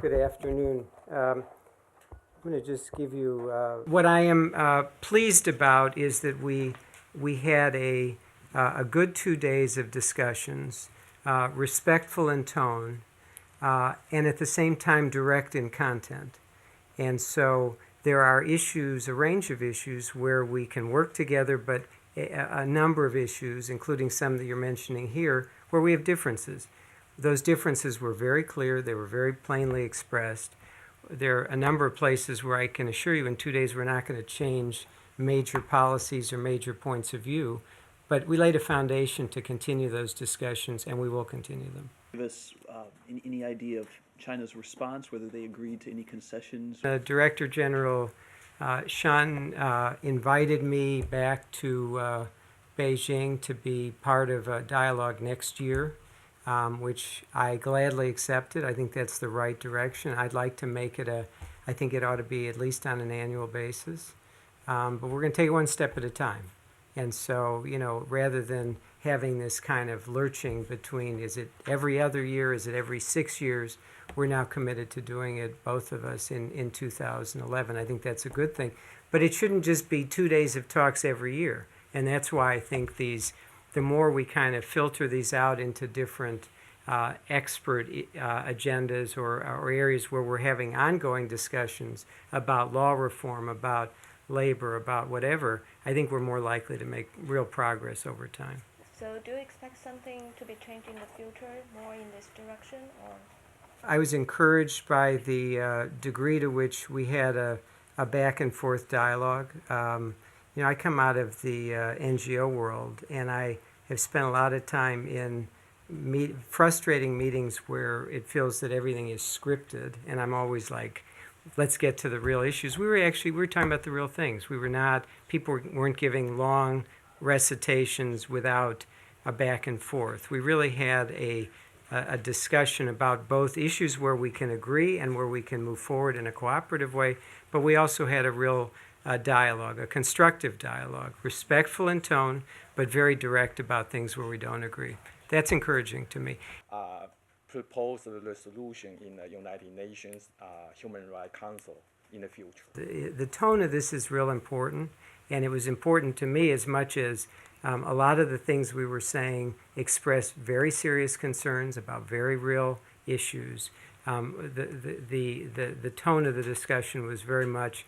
Good afternoon. I'm going to just give you what I am pleased about is that we had a good 2 days of discussions, respectful in tone, and at the same time direct in content. And so there are issues, a range of issues, where we can work together, but a number of issues, including some that you're mentioning here, where we have differences. Those differences were very clear. They were very plainly expressed. There are a number of places where I can assure you in 2 days we're not going to change major policies or major points of view, but we laid a foundation to continue those discussions, and we will continue them. Give us any idea of China's response, whether they agreed to any concessions? Director General Shan invited me back to Beijing to be part of a dialogue next year, which I gladly accepted. I think that's the right direction. I'd like to make it I think it ought to be at least on an annual basis. But we're going to take it one step at a time. And so, rather than having this kind of lurching between, is it every other year, is it every 6 years, we're now committed to doing it, both of us, in 2011. I think that's a good thing. But it shouldn't just be 2 days of talks every year. And that's why I think the more we kind of filter these out into different expert agendas or areas where we're having ongoing discussions about law reform, about labor, about whatever, I think we're more likely to make real progress over time. So do you expect something to be changed in the future, more in this direction? Or? I was encouraged by the degree to which we had a back and forth dialogue. I come out of the NGO world, and I have spent a lot of time in frustrating meetings where it feels that everything is scripted, and I'm always like, let's get to the real issues. We were talking about the real things. People weren't giving long recitations without a back and forth. We really had a discussion about both issues where we can agree and where we can move forward in a cooperative way, but we also had a real dialogue, a constructive dialogue, respectful in tone, but very direct about things where we don't agree. That's encouraging to me. Propose a resolution in the United Nations Human Rights Council in the future. The tone of this is real important, and it was important to me as much as a lot of the things we were saying expressed very serious concerns about very real issues. The tone of the discussion was very much,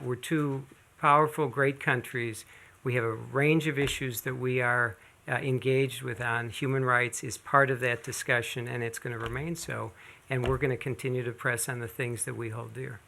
we're two powerful, great countries. We have a range of issues that we are engaged with on. Human rights is part of that discussion, and it's going to remain so. And we're going to continue to press on the things that we hold dear.